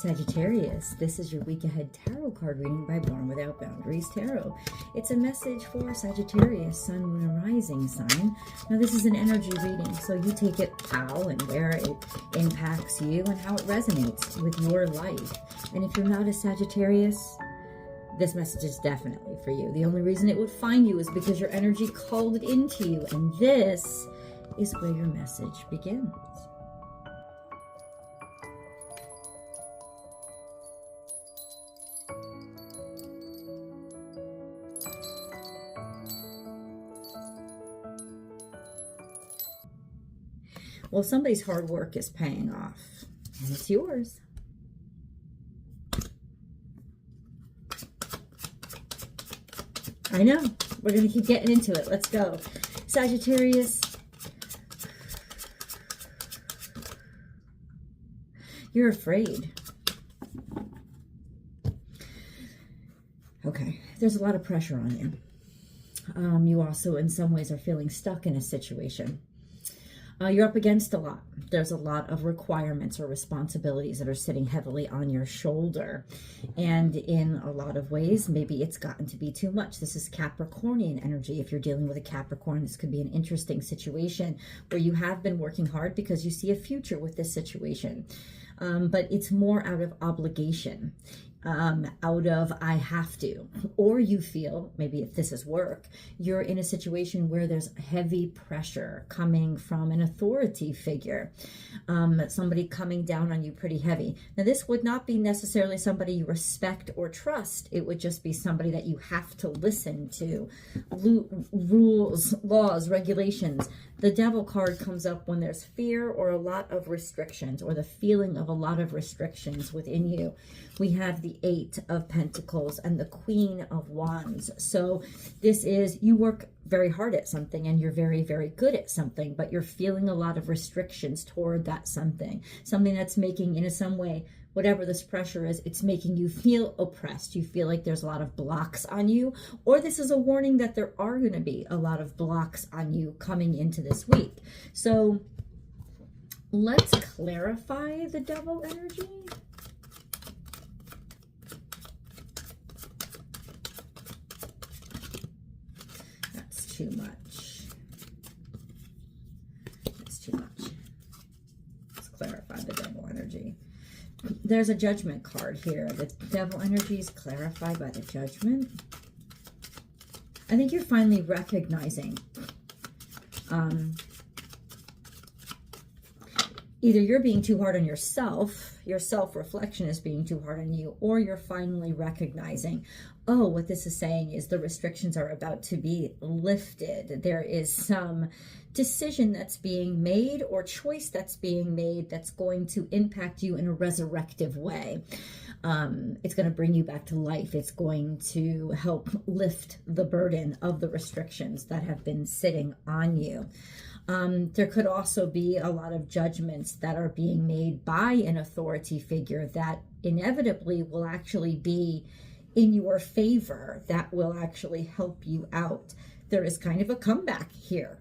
Sagittarius, this is your week ahead tarot card reading by Born Without Boundaries Tarot. It's a message for Sagittarius, Sun, Moon, and Rising sign. Now, this is an energy reading, so you take it how and where it impacts you and how it resonates with your life. And if you're not a Sagittarius, this message is definitely for you. The only reason it would find you is because your energy called it into you, and this is where your message begins. Well, somebody's hard work is paying off, and it's yours. I know. We're going to keep getting into it. Let's go. Sagittarius, you're afraid. Okay. There's a lot of pressure on you. You also, in some ways, are feeling stuck in a situation. You're up against a lot. There's a lot of requirements or responsibilities that are sitting heavily on your shoulder. And in a lot of ways, maybe it's gotten to be too much. This is Capricornian energy. If you're dealing with a Capricorn, this could be an interesting situation where you have been working hard because you see a future with this situation. But it's more out of obligation. Out of I have to, or you feel, maybe if this is work, you're in a situation where there's heavy pressure coming from an authority figure, somebody coming down on you pretty heavy. Now, this would not be necessarily somebody you respect or trust. It would just be somebody that you have to listen to. Rules, laws, regulations. The Devil card comes up when there's fear or a lot of restrictions, or the feeling of a lot of restrictions within you. We have the 8 of Pentacles and the Queen of Wands. So this is, you work very hard at something and you're very, very good at something, but you're feeling a lot of restrictions toward that something that's making, in some way, whatever this pressure is, it's making you feel oppressed. You feel like there's a lot of blocks on you, or this is a warning that there are going to be a lot of blocks on you coming into this week. So let's clarify the Devil energy. That's too much. That's too much. Let's clarify the Devil energy. There's a Judgment card here. The Devil energy is clarified by the Judgment. I think you're finally recognizing either you're being too hard on yourself, your self-reflection is being too hard on you, or you're finally recognizing, oh, what this is saying is the restrictions are about to be lifted. There is some decision that's being made or choice that's being made that's going to impact you in a resurrective way. It's going to bring you back to life. It's going to help lift the burden of the restrictions that have been sitting on you. There could also be a lot of judgments that are being made by an authority figure that inevitably will actually be in your favor, that will actually help you out. There is kind of a comeback here.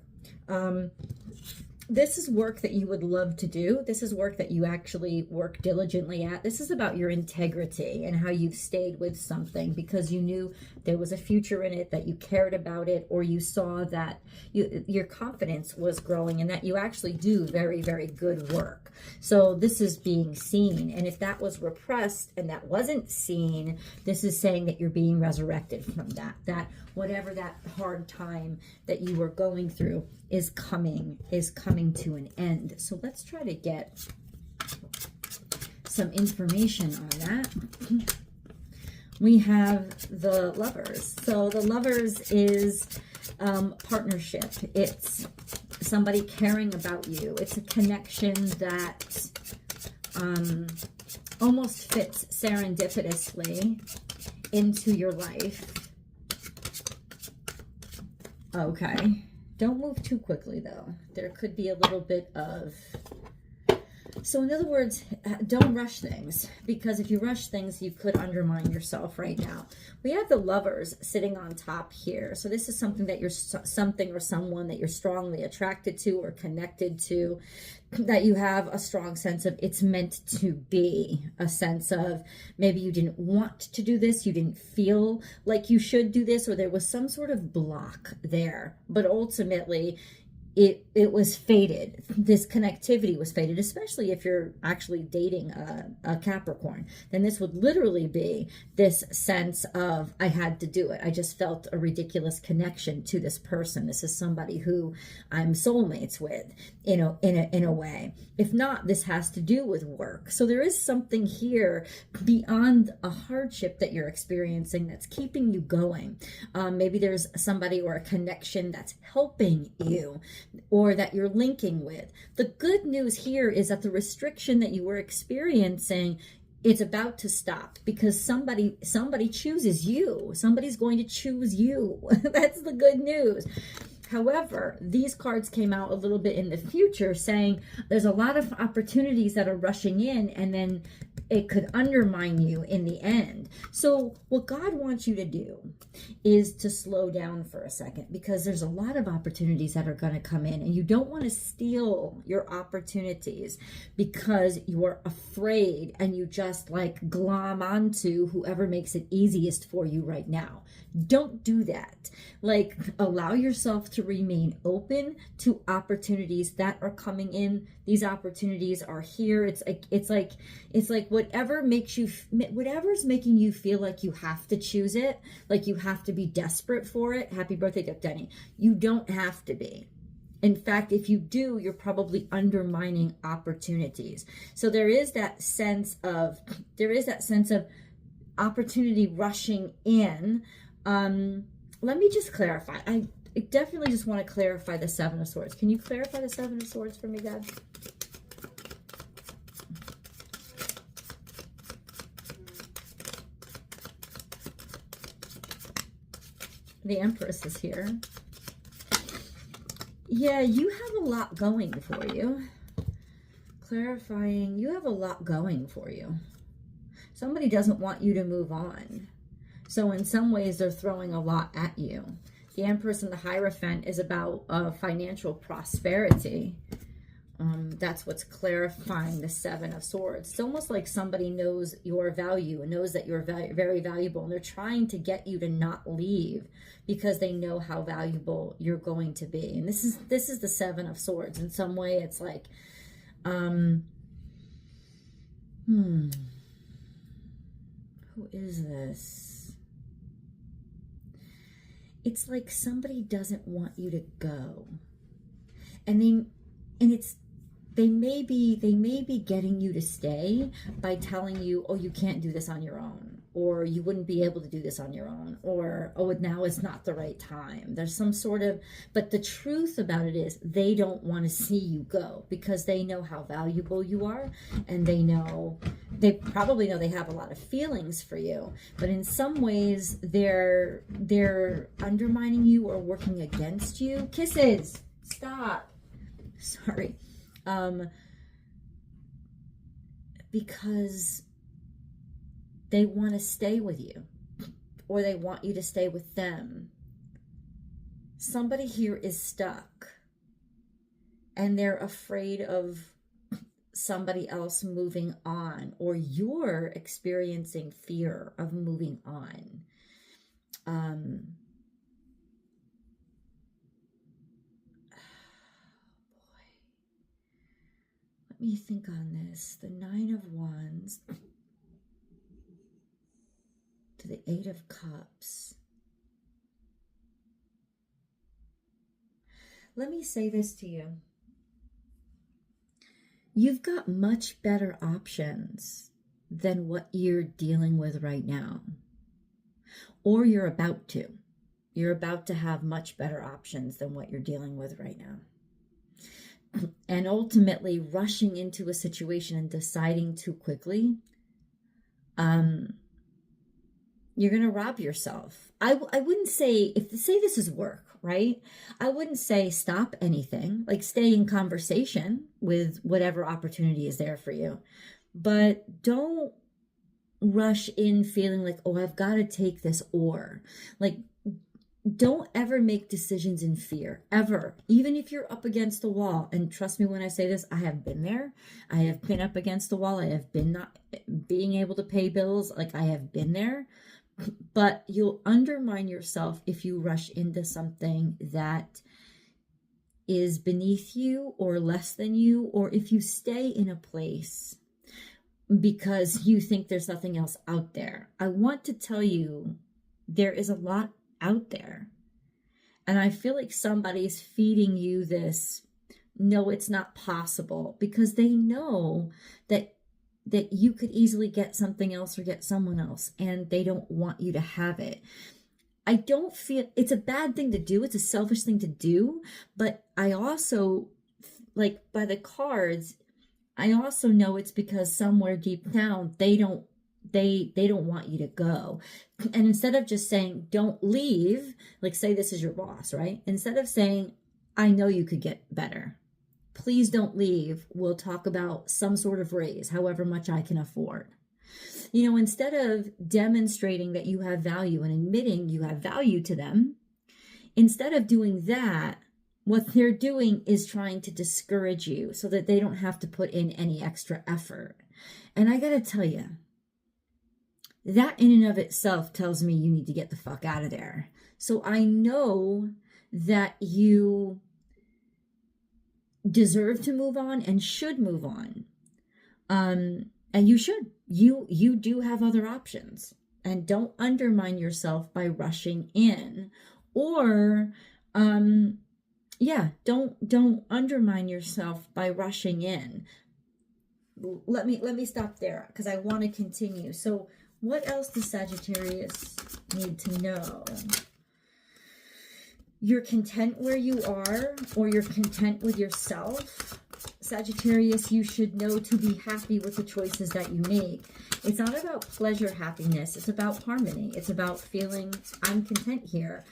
This is work that you would love to do. This is work that you actually work diligently at. This is about your integrity and how you've stayed with something because you knew there was a future in it, that you cared about it, or you saw that your confidence was growing and that you actually do very, very good work. So this is being seen. And if that was repressed and that wasn't seen, this is saying that you're being resurrected from that. That whatever that hard time that you were going through is coming to an end. So let's try to get some information on that. We have the Lovers. So the Lovers is partnership. It's somebody caring about you. It's a connection that almost fits serendipitously into your life. Okay. Don't move too quickly, though. There could be a little bit of So in other words, don't rush things, because if you rush things, you could undermine yourself right now. We have the Lovers sitting on top here. So this is something that you're something or someone that you're strongly attracted to or connected to, that you have a strong sense of it's meant to be, a sense of maybe you didn't want to do this, you didn't feel like you should do this, or there was some sort of block there, but ultimately it was fated. This connectivity was fated, especially if you're actually dating a Capricorn. Then this would literally be this sense of, I had to do it. I just felt a ridiculous connection to this person. This is somebody who I'm soulmates with, you know, in a way. If not, this has to do with work. So there is something here beyond a hardship that you're experiencing that's keeping you going. Maybe there's somebody or a connection that's helping you, or that you're linking with. The good news here is that the restriction that you were experiencing, it's about to stop, because somebody chooses you. Somebody's going to choose you. That's the good news. However, these cards came out a little bit in the future saying there's a lot of opportunities that are rushing in, and then it could undermine you in the end. So what God wants you to do is to slow down for a second, because there's a lot of opportunities that are going to come in, and you don't want to steal your opportunities because you're afraid and you just like glom onto whoever makes it easiest for you right now. Don't do that. Like, allow yourself to remain open to opportunities that are coming in. These opportunities are here. It's like whatever's making you feel like you have to choose it, like you have to be desperate for it. Happy birthday, Duck Denny. You don't have to be. In fact, if you do, you're probably undermining opportunities. So there is that sense of opportunity rushing in. Let me just clarify. I definitely just want to clarify the Seven of Swords. Can you clarify the Seven of Swords for me, God? The Empress is here. Yeah, you have a lot going for you. Clarifying, you have a lot going for you. Somebody doesn't want you to move on. So in some ways, they're throwing a lot at you. The Empress and the Hierophant is about financial prosperity. That's what's clarifying the Seven of Swords. It's almost like somebody knows your value and knows that you're very valuable, and they're trying to get you to not leave because they know how valuable you're going to be. And this is the Seven of Swords. In some way, it's like, who is this? It's like somebody doesn't want you to go, and they may be getting you to stay by telling you, oh, you can't do this on your own, or you wouldn't be able to do this on your own, or oh, now is not the right time. There's some sort of, but the truth about it is they don't want to see you go, because they know how valuable you are, and they probably know they have a lot of feelings for you, but in some ways they're undermining you or working against you. Kisses. Stop. Sorry. Because they want to stay with you, or they want you to stay with them. Somebody here is stuck, and they're afraid of somebody else moving on, or you're experiencing fear of moving on. Let me think on this. The Nine of Wands to the Eight of Cups. Let me say this to you. You've got much better options than what you're dealing with right now. Or you're about to. You're about to have much better options than what you're dealing with right now. And ultimately, rushing into a situation and deciding too quickly, you're going to rob yourself. I wouldn't say, say this is work, right? I wouldn't say stop anything, like stay in conversation with whatever opportunity is there for you, but don't rush in feeling like, oh, I've got to take this, or like, don't ever make decisions in fear, ever. Even if you're up against the wall. And trust me when I say this, I have been there. I have been up against the wall. I have been not being able to pay bills. Like, I have been there. But you'll undermine yourself if you rush into something that is beneath you or less than you, or if you stay in a place because you think there's nothing else out there. I want to tell you, there is a lot out there. And I feel like somebody's feeding you this, no, it's not possible, because they know that you could easily get something else or get someone else, and they don't want you to have it. I don't feel it's a bad thing to do. It's a selfish thing to do. But I also, like, by the cards, I also know it's because somewhere deep down, they don't want you to go. And instead of just saying, don't leave, like, say this is your boss, right? Instead of saying, I know you could get better, please don't leave. We'll talk about some sort of raise, however much I can afford. You know, instead of demonstrating that you have value and admitting you have value to them, instead of doing that, what they're doing is trying to discourage you so that they don't have to put in any extra effort. And I got to tell you, that in and of itself tells me you need to get the fuck out of there. So I know that you deserve to move on and should move on. And you should. You do have other options. And don't undermine yourself by rushing in. Or don't undermine yourself by rushing in. Let me stop there because I want to continue. So what else does Sagittarius need to know? You're content where you are, or you're content with yourself. Sagittarius, you should know to be happy with the choices that you make. It's not about pleasure, happiness. It's about harmony. It's about feeling, I'm content here.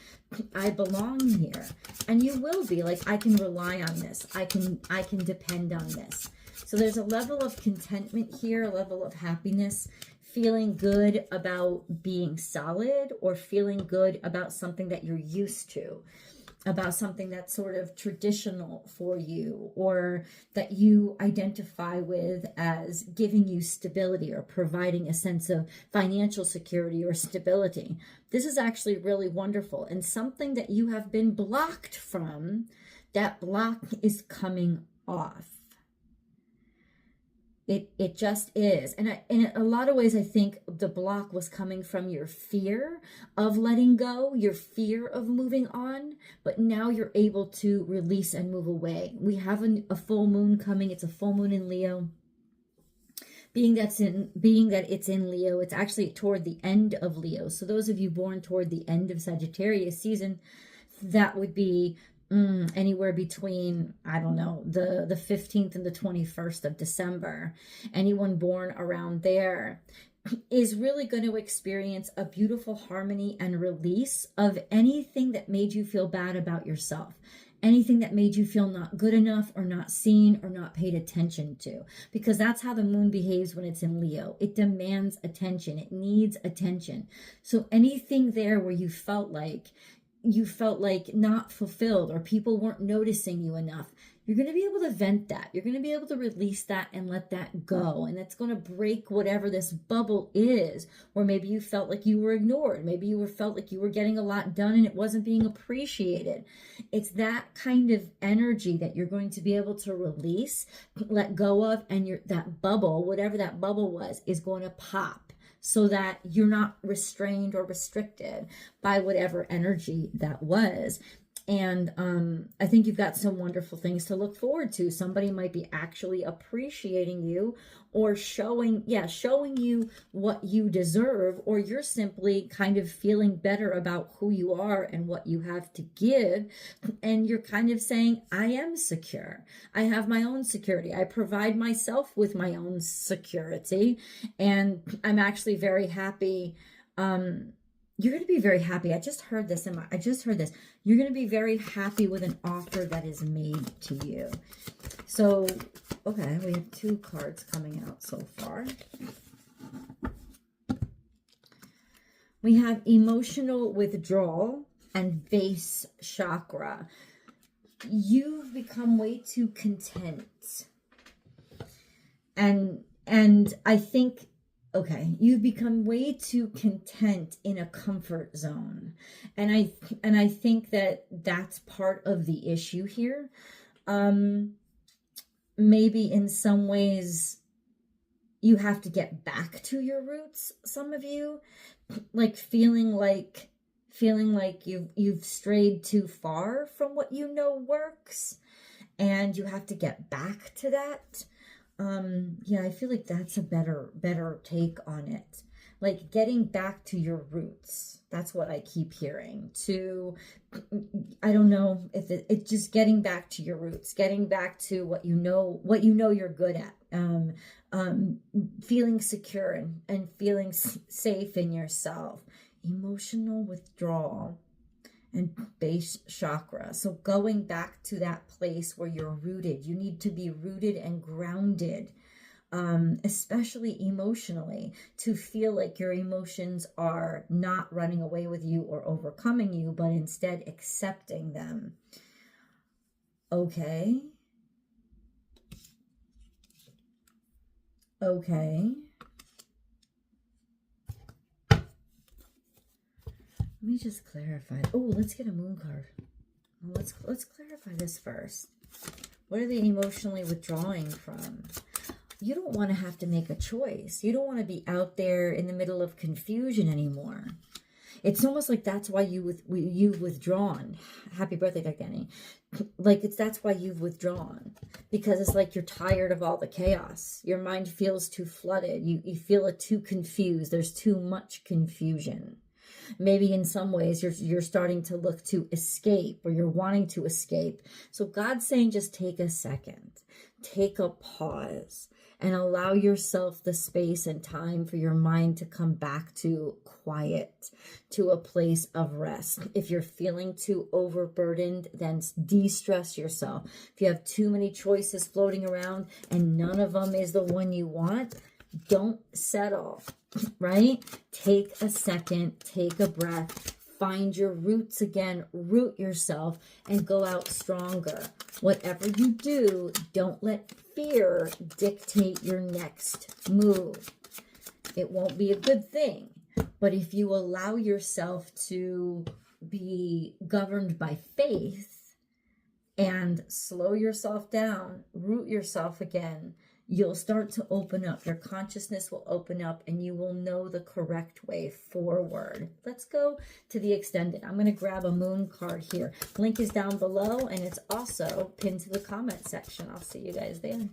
I belong here. And you will be like, I can rely on this. I can depend on this. So there's a level of contentment here, a level of happiness, feeling good about being solid, or feeling good about something that you're used to, about something that's sort of traditional for you, or that you identify with as giving you stability or providing a sense of financial security or stability. This is actually really wonderful, and something that you have been blocked from, that block is coming off. It just is. And in a lot of ways, I think the block was coming from your fear of letting go, your fear of moving on, but now you're able to release and move away. We have a full moon coming. It's a full moon in Leo. Being that it's in Leo, it's actually toward the end of Leo. So those of you born toward the end of Sagittarius season, that would be anywhere between, I don't know, the 15th and the 21st of December. Anyone born around there is really going to experience a beautiful harmony and release of anything that made you feel bad about yourself. Anything that made you feel not good enough, or not seen, or not paid attention to. Because that's how the moon behaves when it's in Leo. It demands attention. It needs attention. So anything there where you felt like not fulfilled, or people weren't noticing you enough, you're going to be able to vent that. You're going to be able to release that and let that go. And that's going to break whatever this bubble is, where maybe you felt like you were ignored. Maybe you felt like you were getting a lot done and it wasn't being appreciated. It's that kind of energy that you're going to be able to release, let go of, and that bubble, whatever that bubble was, is going to pop. So that you're not restrained or restricted by whatever energy that was. And I think you've got some wonderful things to look forward to. Somebody might be actually appreciating you, or showing you what you deserve, or you're simply kind of feeling better about who you are and what you have to give. And you're kind of saying, I am secure. I have my own security. I provide myself with my own security. And I'm actually very happy you're going to be very happy. I just heard this. You're going to be very happy with an offer that is made to you. So, okay, we have 2 cards coming out so far. We have emotional withdrawal and base chakra. You've become way too content. And I think, okay, you've become way too content in a comfort zone. And I think that that's part of the issue here. Maybe in some ways you have to get back to your roots, some of you, like feeling like you've strayed too far from what you know works, and you have to get back to that. Yeah, I feel like that's a better take on it. Like getting back to your roots. That's what I keep hearing. I don't know if it's just getting back to your roots, getting back to what you know you're good at. Feeling secure and feeling safe in yourself. Emotional withdrawal and base chakra. So going back to that place where you're rooted. You need to be rooted and grounded, especially emotionally, to feel like your emotions are not running away with you or overcoming you, but instead accepting them. Okay. Okay. Let me just clarify. Oh, let's get a moon card. Let's clarify this first. What are they emotionally withdrawing from? You don't want to have to make a choice. You don't want to be out there in the middle of confusion anymore. It's almost like that's why you've withdrawn. Happy birthday, Dr. Danny. Like that's why you've withdrawn. Because it's like you're tired of all the chaos. Your mind feels too flooded. You feel it too confused. There's too much confusion. Maybe in some ways you're starting to look to escape, or you're wanting to escape. So God's saying just take a second, take a pause, and allow yourself the space and time for your mind to come back to quiet, to a place of rest. If you're feeling too overburdened, then de-stress yourself. If you have too many choices floating around and none of them is the one you want, don't settle, right? Take a second, take a breath, find your roots again, root yourself, and go out stronger. Whatever you do, don't let fear dictate your next move. It won't be a good thing, but if you allow yourself to be governed by faith and slow yourself down, root yourself again, you'll start to open up. Your consciousness will open up and you will know the correct way forward. Let's go to the extended. I'm going to grab a moon card here. Link is down below and it's also pinned to the comment section. I'll see you guys there.